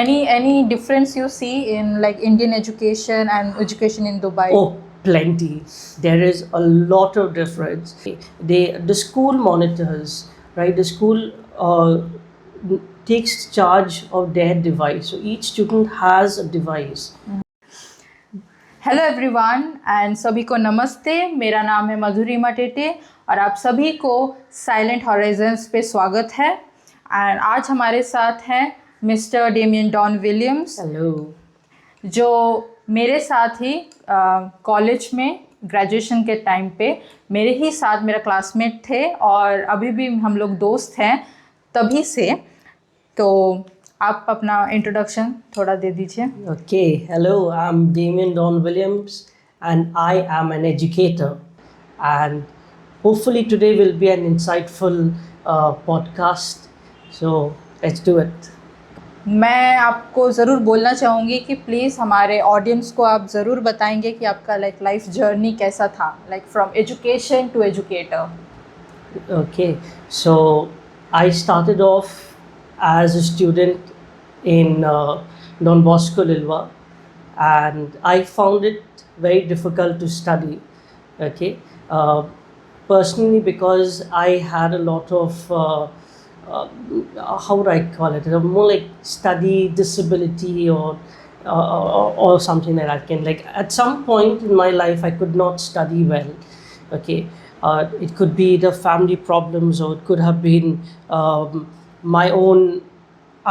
any difference you see in like Indian education and education in Dubai? Oh, plenty. There is a lot of difference. The school monitors, right? The school takes charge of their device. So each student has a device. Hello everyone and सभी को नमस्ते। मेरा नाम है मधुरिमा टेटे और आप सभी को साइलेंट हॉराइजन्स पे स्वागत है। एंड आज हमारे साथ हैं Mister Damien Don Williams, hello. जो मेरे साथ ही कॉलेज में ग्रेजुएशन के टाइम पे मेरे ही साथ मेरा क्लासमेट थे और अभी भी हम लोग दोस्त हैं तभी से। तो आप अपना इंट्रोडक्शन थोड़ा दे दीजिए। Okay, hello, I'm Damien Don Williams and I am an educator, and hopefully today will be an insightful podcast, so let's do it. मैं आपको ज़रूर बोलना चाहूँगी कि प्लीज़ हमारे ऑडियंस को आप ज़रूर बताएंगे कि आपका लाइफ जर्नी कैसा था, like from education to educator. Okay, so I started off as a student in Don Bosco, Lilwa, and I found it very difficult to study. Okay, personally because I had a lot of how would I call it? More like study disability or something like that. Like at some point in my life, I could not study well. Okay, it could be the family problems, or it could have been my own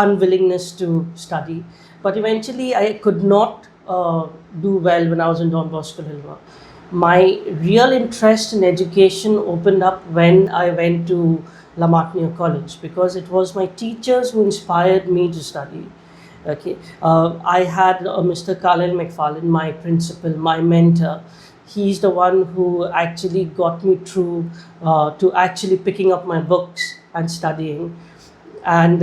unwillingness to study, but eventually I could not do well when I was in Don Bosco, Lilwa. My real interest in education opened up when I went to La Martiniere College, because it was my teachers who inspired me to study. Okay, I had Mr. Khalil McFarlane, my principal, my mentor. He's the one who actually got me through to actually picking up my books and studying. And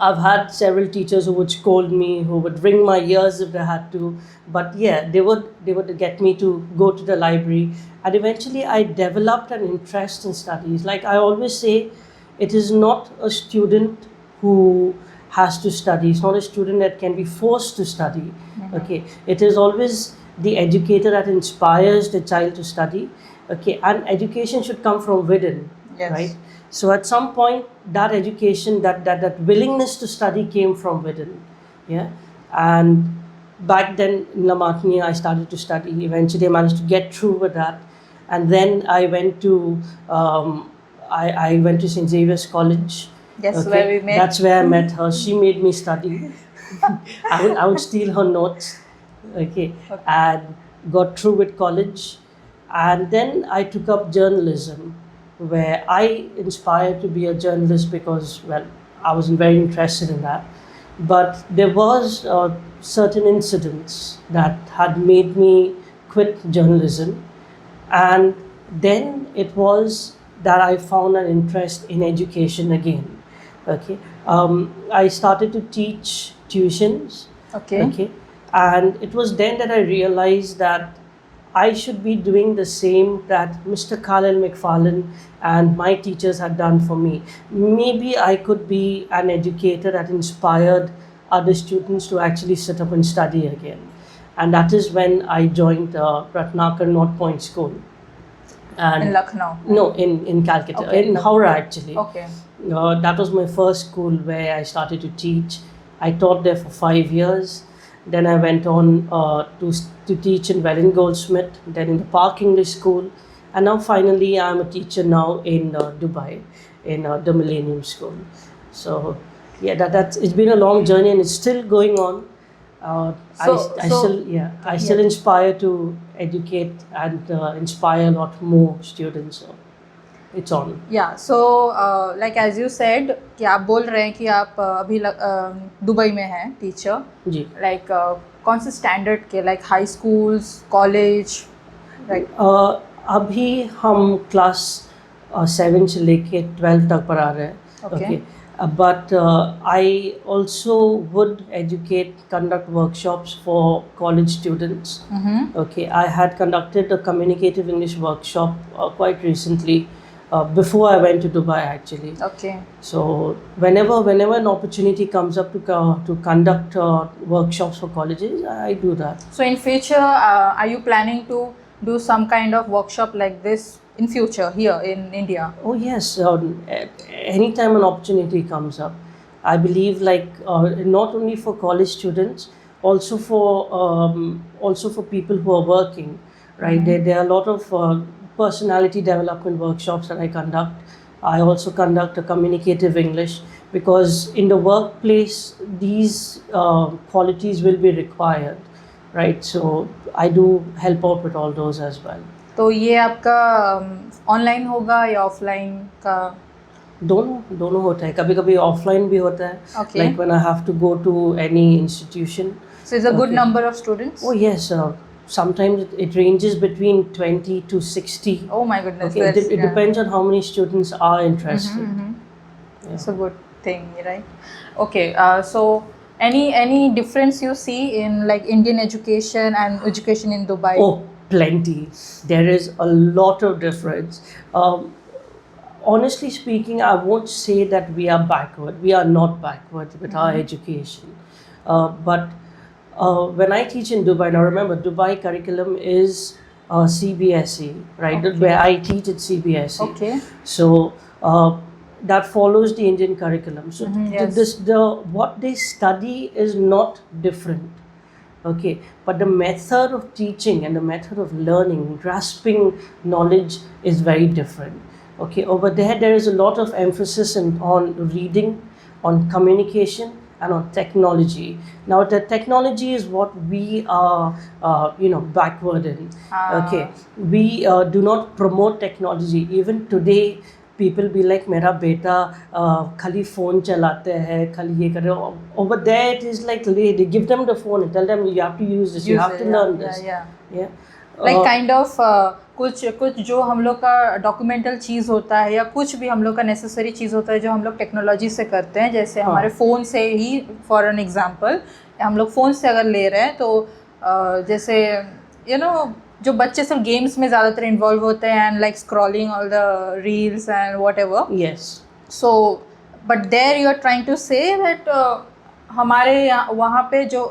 I've had several teachers who would scold me, who would wring my ears if they had to, but yeah, they would get me to go to the library, and eventually I developed an interest in studies. Like I always say, it is not a student who has to study. It's not a student that can be forced to study. Mm-hmm. Okay, it is always the educator that inspires the child to study. Okay, and education should come from within. Yes. Right. So at some point, that education, that willingness to study came from within, yeah. And back then in La Martiniere, I started to study. Eventually, I managed to get through with that, and then I went to I went to St. Xavier's College. That's okay? where we met. That's where I met her. She made me study. I would steal her notes, okay, and got through with college, and then I took up journalism, where I inspired to be a journalist because, well, I was very interested in that. But there was certain incidents that had made me quit journalism, and then it was that I found an interest in education again. Okay, I started to teach tuitions. Okay, and it was then that I realized that I should be doing the same that Mr. Khalil McFarlane and my teachers had done for me. Maybe I could be an educator that inspired other students to actually sit up and study again. And that is when I joined Ratnakar North Point School. And in Lucknow? No, in Calcutta, okay, in Howrah actually. Okay. That was my first school where I started to teach. I taught there for 5 years. Then I went on to teach in Welling Goldsmith, then in the Park English School, and now finally I'm a teacher now in Dubai, in the Millennium School. So yeah, that's it's been a long journey and it's still going on. I still inspire to educate and inspire a lot more students. So it's on. Yeah, so like as you said कि आप बोल रहे हैं कि आप अभी Dubai में हैं टीचर जी। लाइक कौन से स्टैंडर्ड के, लाइक हाई स्कूल्स, कॉलेज? अभी हम क्लास 7 से लेके 12 तक पढ़ा रहे हैं. Okay. But I also would conduct workshops for college students. Mm-hmm. Okay, I had conducted a communicative English workshop quite recently before I went to Dubai actually. Okay. So whenever an opportunity comes up to conduct workshops for colleges, I do that. So in future, are you planning to do some kind of workshop like this in future here in India? Oh yes, anytime an opportunity comes up, I believe not only for college students, also for people who are working, right? There are a lot of personality development workshops that I conduct. I also conduct a communicative English, because in the workplace these qualities will be required, right? So I do help out with all those as well. तो ये आपका online होगा या offline का? दोनों होता है, कभी कभी ऑफलाइन भी होता है, Okay. like when I have to go to any institution. So it's a good Okay. number of students? Oh yes, sometimes it ranges between 20 to 60. Oh my goodness. Okay, it depends on how many students are interested. Yeah. It's a good thing, right? Okay, so any difference you see in like Indian education and education in Dubai? Oh, plenty. There is a lot of difference. Honestly speaking, I won't say that we are backward. We are not backward with our education. But when I teach in Dubai, now remember, Dubai curriculum is CBSE, right? Okay. Where I teach at CBSE. Okay. So that follows the Indian curriculum. So Yes. what they study is not different. Okay, but the method of teaching and the method of learning, grasping knowledge is very different. Okay, over there is a lot of emphasis on reading, on communication, and on technology. Now, the technology is what we are, backward in. Okay, we do not promote technology. Even today, people be like, मेरा बेटा खाली phone चलाते हैं, खाली ये कर रहे हो. Over there it is like they give them the phone and tell them you have to use this, you have to learn this. Yeah. Like kind of कुछ जो हम लोग का डॉक्यूमेंटल चीज़ होता है या कुछ भी हम लोग का नेसेसरी चीज़ होता है जो हम लोग टेक्नोलॉजी से करते हैं, जैसे हमारे फ़ोन से ही, फॉर एन एग्जांपल हम लोग फ़ोन से अगर ले रहे हैं तो जैसे जो बच्चे सब गेम्स में ज़्यादातर इन्वॉल्व होते हैं and like scrolling all the reels and whatever. Yes. So but there you are trying to say that हमारे वहाँ पे जो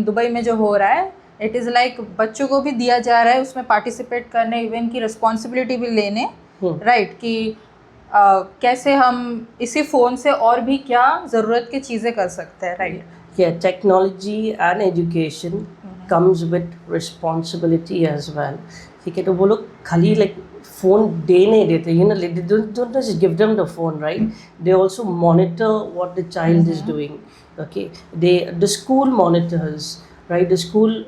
दुबई में जो हो रहा है, इट इज़ लाइक बच्चों को भी दिया जा रहा है उसमें पार्टिसिपेट करने, इवन की रिस्पॉन्सिबिलिटी भी लेने, राइट? कि कैसे हम इसी फ़ोन से और भी क्या ज़रूरत की चीज़ें कर सकते हैं, right? Yeah, technology and education comes with responsibility as well. ठीक है, तो वो लोग खाली like phone दे नहीं देते, they don't just give them the phone, right? They also monitor what the child is doing. Okay, the school monitors, right? The school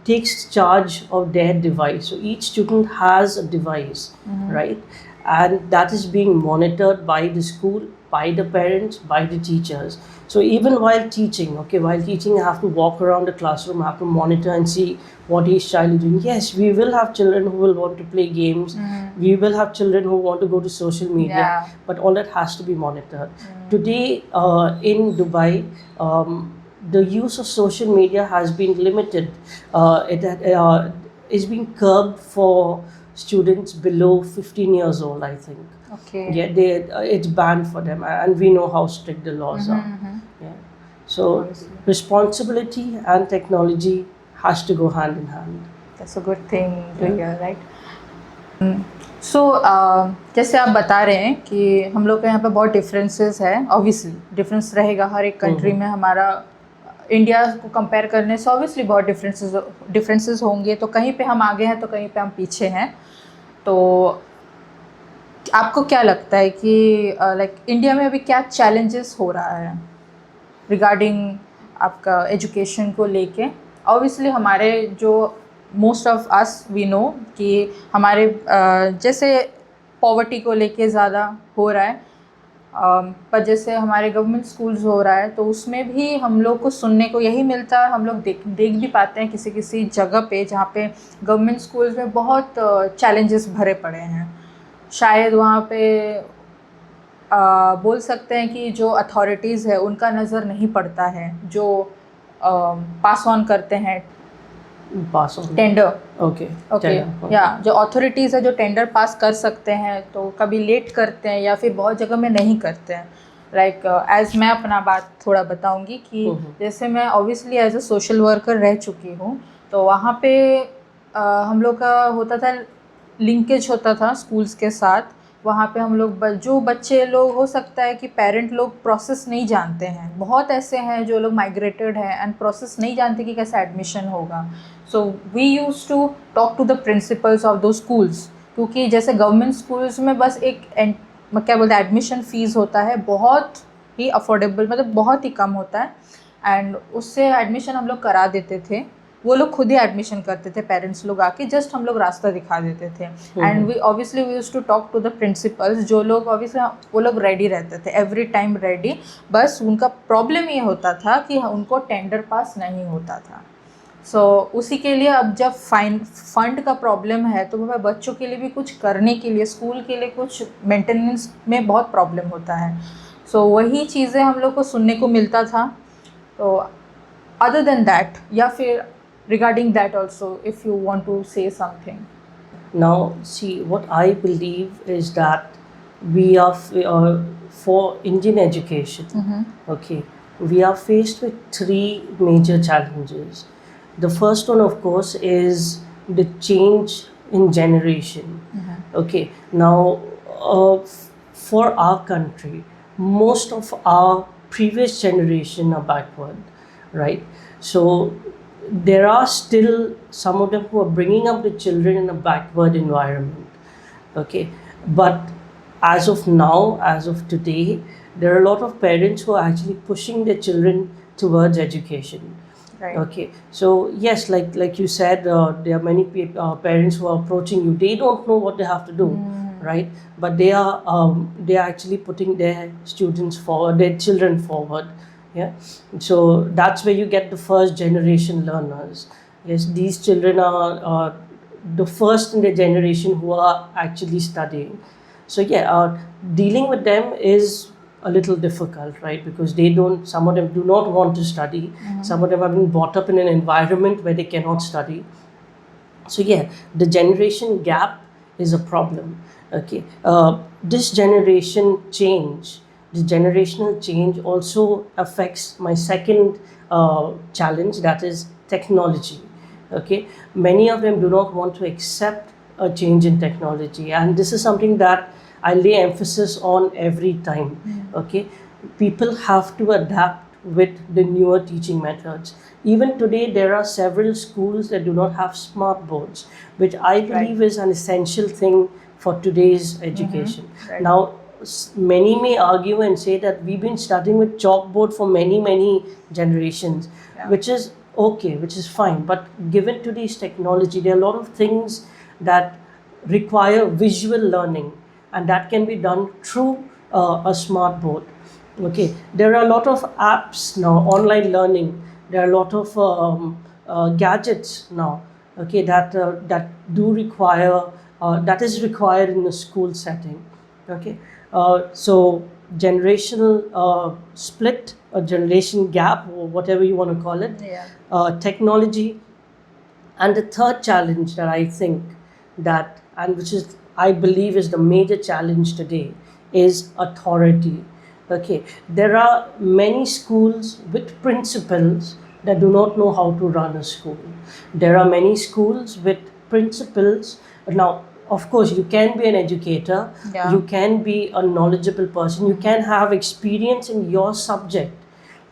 takes charge of their device. So each student has a device, right? And that is being monitored by the school, by the parents, by the teachers. So even while teaching, I have to walk around the classroom, I have to monitor and see what each child is doing. Yes, we will have children who will want to play games. We will have children who want to go to social media. Yeah. But all that has to be monitored. Today in Dubai, the use of social media has been limited. It is being curbed for students below 15 years old, I think. Okay. Yeah, it's banned for them, and we know how strict the laws are. Yeah. So responsibility and technology has to go hand in hand. That's a good thing to hear, right? So जैसे आप बता रहे हैं कि हम लोग के यहाँ पे बहुत डिफरेंसेस है, ऑब्वियसली डिफरेंस रहेगा हर एक कंट्री में. हमारा इंडिया को कंपेयर करने से ऑब्वियसली बहुत डिफरेंसेस होंगे, तो कहीं पे हम आगे हैं तो कहीं पे हम पीछे हैं. तो आपको क्या लगता है कि लाइक इंडिया में अभी क्या चैलेंजेस हो रहा है रिगार्डिंग आपका एजुकेशन को लेके? ऑब्वियसली हमारे जो most of us we know कि हमारे जैसे पॉवर्टी को लेके ज़्यादा हो रहा है, पर जैसे हमारे गवर्नमेंट स्कूल्स हो रहा है तो उसमें भी हम लोग को सुनने को यही मिलता है. हम लोग देख भी पाते हैं किसी किसी जगह पे जहाँ पे गवर्नमेंट स्कूल्स में बहुत चैलेंजेस भरे पड़े हैं. शायद वहाँ पे बोल सकते हैं कि जो अथॉरिटीज़ है उनका नज़र नहीं पड़ता है, जो पास ऑन करते हैं pass on? Tender. Okay. Okay Tender, okay. या जो अथॉरिटीज़ है जो टेंडर पास कर सकते हैं तो कभी लेट करते हैं या फिर बहुत जगह में नहीं करते हैं। लाइक एज मैं अपना बात थोड़ा बताऊंगी कि जैसे मैं obviously as a social worker रह चुकी हूँ, तो वहाँ पे हम लोग का होता था, लिंकेज होता था स्कूल्स के साथ। वहाँ पे हम लोग जो बच्चे लोग हो सकता है कि पेरेंट लोग प्रोसेस नहीं जानते हैं, बहुत ऐसे हैं जो लोग माइग्रेटेड हैं एंड प्रोसेस नहीं जानते कि कैसे एडमिशन होगा। So we use to talk to the principals of those schools, क्योंकि जैसे गवर्नमेंट स्कूल्स में बस एक क्या बोलते हैं एडमिशन फ़ीस होता है, बहुत ही अफोर्डेबल, मतलब बहुत ही कम होता है, एंड उससे एडमिशन हम लोग करा देते थे। वो लोग खुद ही एडमिशन करते थे, पेरेंट्स लोग आके जस्ट हम लोग रास्ता दिखा देते थे। And we obviously we used to talk to the principals, जो लोग ऑब्वियसली वो लोग रेडी रहते थे, एवरी टाइम रेडी। बस उनका प्रॉब्लम ये होता था कि उनको टेंडर पास नहीं होता था। सो उसी के लिए अब जब फंड का प्रॉब्लम है तो वह बच्चों के लिए भी कुछ करने के लिए, स्कूल के लिए कुछ मेंटेनेंस में बहुत प्रॉब्लम होता है। सो वही चीज़ें हम लोग को सुनने को मिलता था। तो अदर देन दैट, या फिर regarding that also, if you want to say something. Now, see, what I believe is that we are for Indian education, okay, we are faced with three major challenges. The first one, of course, is the change in generation. Okay, now for our country, most of our previous generation are backward, right? So there are still some of them who are bringing up the children in a backward environment, okay, but as of now, as of today, there are a lot of parents who are actually pushing their children towards education, Right. okay. So yes, like you said, there are many parents who are approaching you, they don't know what they have to do, right, but they are actually putting their students forward, their children forward. Yeah, so that's where you get the first generation learners. Yes, these children are the first in the generation who are actually studying. So yeah, dealing with them is a little difficult, right? Because some of them do not want to study. Some of them have been brought up in an environment where they cannot study. So yeah, the generation gap is a problem. Okay, this generation change, the generational change also affects my second challenge, that is technology. Okay, many of them do not want to accept a change in technology, and this is something that I lay emphasis on every time. Okay, people have to adapt with the newer teaching methods. Even today, there are several schools that do not have smart boards, which I believe is an essential thing for today's education. Right. Now, many may argue and say that we've been studying with chalkboard for many generations, which is okay, which is fine, but given today's technology, there are a lot of things that require visual learning, and that can be done through a smart board. Okay, there are a lot of apps now, online learning, there are a lot of gadgets now, okay, that do require that is required in a school setting. Okay, so generational split, or generation gap, or whatever you want to call it, technology. And the third challenge that I think that, and which is I believe is the major challenge today, is authority. Okay, there are many schools with principals that do not know how to run a school. There are many schools with principals. Now, of course, you can be an educator, you can be a knowledgeable person, you can have experience in your subject,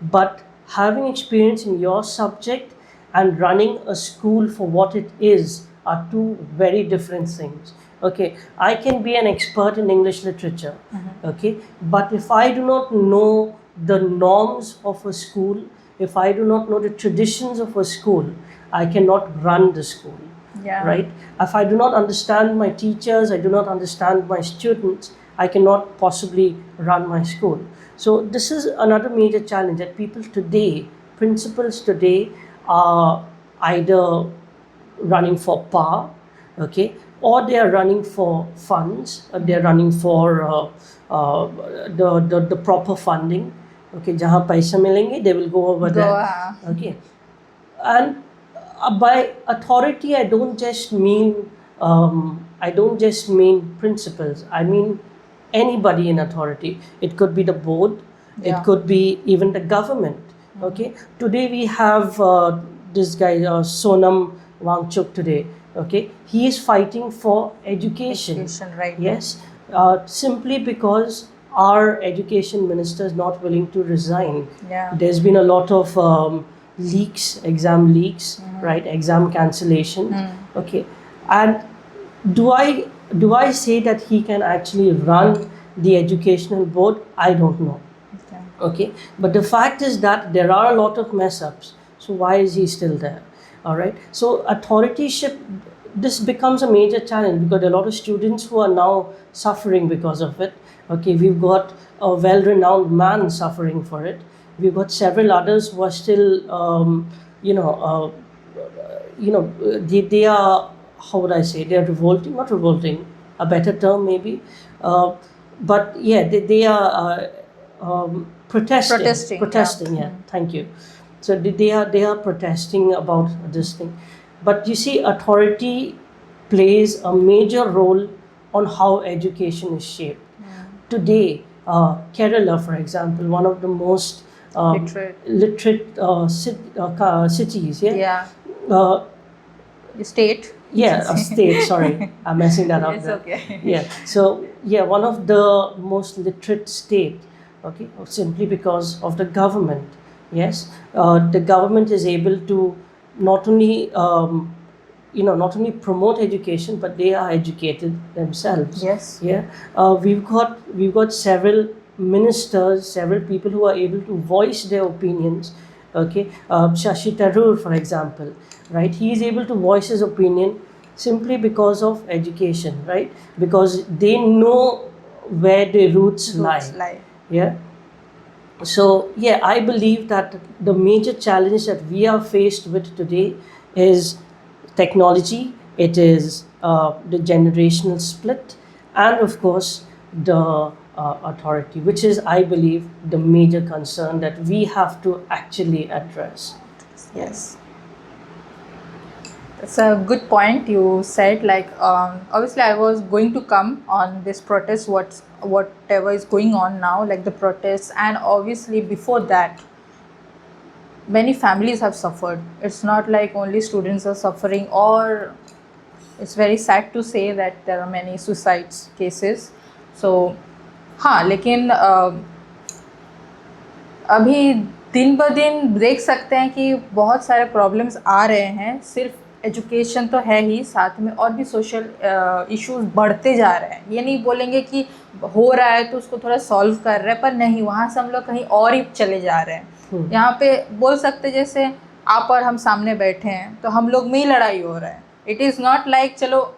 but having experience in your subject and running a school for what it is are two very different things. Okay, I can be an expert in English literature, okay, but if I do not know the norms of a school, if I do not know the traditions of a school, I cannot run the school. Right? If I do not understand my teachers, I do not understand my students, I cannot possibly run my school. So this is another major challenge, that people today, principals today, are either running for power, okay, or they are running for funds, they are running for the proper funding. Okay, jahan paisa milenge, they will go over there. Okay, and by authority, I don't just mean principals. I mean anybody in authority. It could be the board. Yeah. It could be even the government. Okay. Today we have this guy Sonam Wangchuk. Today, okay, he is fighting for education. Education, right. Yes, simply because our education minister is not willing to resign. Yeah. There's been a lot of leaks, exam leaks, right? Exam cancellation. Okay, and do I say that he can actually run the educational board? I don't know. Okay, but the fact is that there are a lot of mess ups. So why is he still there? All right. So authorityship, this becomes a major challenge because there are a lot of students who are now suffering because of it. Okay, we've got a well-renowned man suffering for it. We've got several others who are still, they are, how would I say? They are revolting, not revolting, a better term maybe, but yeah, they are protesting. Yeah. Thank you. So they are protesting about this thing. But you see, authority plays a major role on how education is shaped. Today, Kerala, for example, one of the most literate cities. Yeah. State. Yeah, a state. Sorry, I'm messing that up. It's okay. Yeah. So yeah, one of the most literate state. Okay, simply because of the government. Yes, the government is able to not only not only promote education, but they are educated themselves. Yes. Yeah. We've got several ministers, several people who are able to voice their opinions. Okay. Shashi Tharoor, for example, right? He is able to voice his opinion simply because of education, right? Because they know where their roots lie. Yeah. So yeah, I believe that the major challenge that we are faced with today is technology. It is the generational split, and of course the authority, which is, I believe, the major concern that we have to actually address. Yes. That's a good point you said. Like, obviously, I was going to come on this protest, whatever is going on now, like the protests, and obviously before that, many families have suffered. It's not like only students are suffering, or it's very sad to say that there are many suicides cases. So, हाँ, लेकिन अभी दिन ब दिन देख सकते हैं कि बहुत सारे प्रॉब्लम्स आ रहे हैं. सिर्फ एजुकेशन तो है ही, साथ में और भी सोशल इश्यूज बढ़ते जा रहे हैं. ये नहीं बोलेंगे कि हो रहा है तो उसको थोड़ा सॉल्व कर रहे हैं, पर नहीं, वहाँ से हम लोग कहीं और ही चले जा रहे हैं. यहाँ पे बोल सकते जैसे आप और हम सामने बैठे हैं तो हम लोग में ही लड़ाई हो रहा है. इट इज़ नॉट लाइक चलो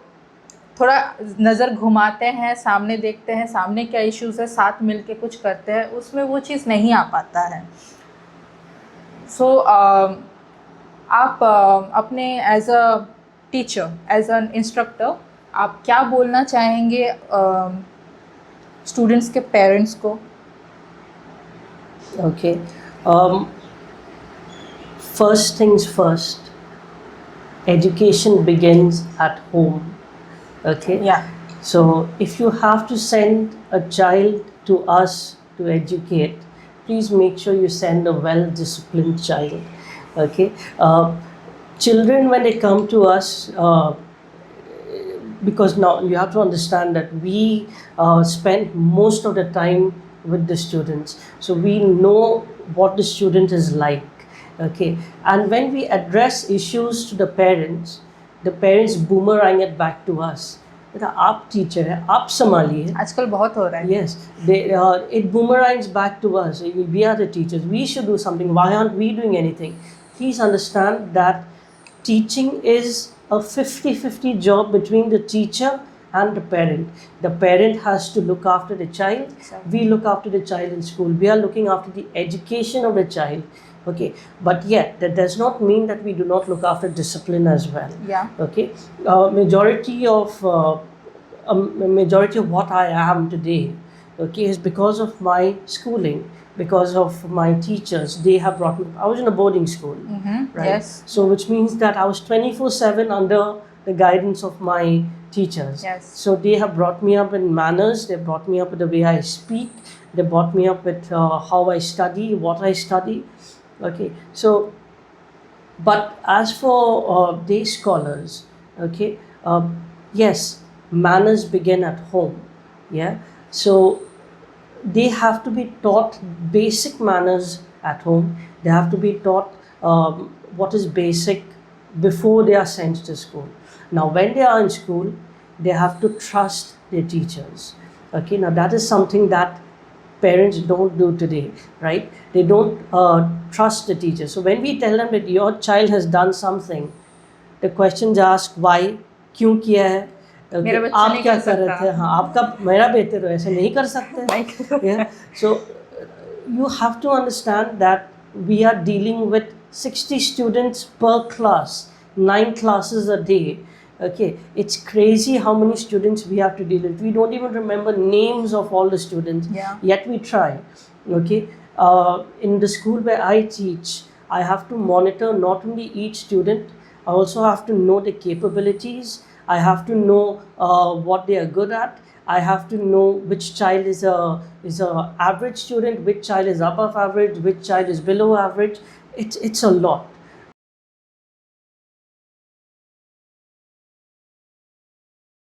थोड़ा नज़र घुमाते हैं, सामने देखते हैं सामने क्या इश्यूज है, साथ मिल के कुछ करते हैं, उसमें वो चीज़ नहीं आ पाता है. सो आप अपने as a teacher, as an instructor, आप क्या बोलना चाहेंगे स्टूडेंट्स के पेरेंट्स को? Okay. First things first, education begins at home. Okay. Yeah. So if you have to send a child to us to educate, please make sure you send a well-disciplined child. Okay. Children, when they come to us, because now you have to understand that we spend most of the time with the students, so we know what the student is like. Okay. And when we address issues to the parents boomerang it back to us. आप teacher है, आप संभालिए. आजकल बहुत हो रहा है. Yes, it boomerangs back to us. We are the teachers. We should do something. Why aren't we doing anything? Please understand that teaching is a 50-50 job between the teacher and the parent. The parent has to look after the child. Exactly. We look after the child in school. We are looking after the education of the child. Okay, but yeah, that does not mean that we do not look after discipline as well. Yeah. Okay, majority of what I am today, okay, is because of my schooling, because of my teachers. They have brought me. I was in a boarding school, right? Yes. So which means that I was 24/7 under the guidance of my teachers. Yes. So they have brought me up in manners. They brought me up with the way I speak. They brought me up with how I study, what I study. Okay. So, but as for day scholars, okay, yes, manners begin at home. Yeah. So they have to be taught basic manners at home. They have to be taught what is basic before they are sent to school. Now, when they are in school, they have to trust their teachers. Okay, now that is something that parents don't do today, right? They don't trust the teachers. So when we tell them that your child has done something, the questions ask why, क्यों किया है, मेरा बच्चा आप नहीं क्या कर कर रहे सकता। थे, हाँ आपका मेरा बेहतर है, ऐसे नहीं कर सकते। Yeah, so you have to understand that we are dealing with 60 students per class, 9 classes a day. Okay, it's crazy how many students we have to deal with. We don't even remember names of all the students, yet we try. Okay, in the school where I teach, I have to monitor not only each student, I also have to know the capabilities. I have to know what they are good at. I have to know which child is a average student, which child is above average, which child is below average. It's a lot.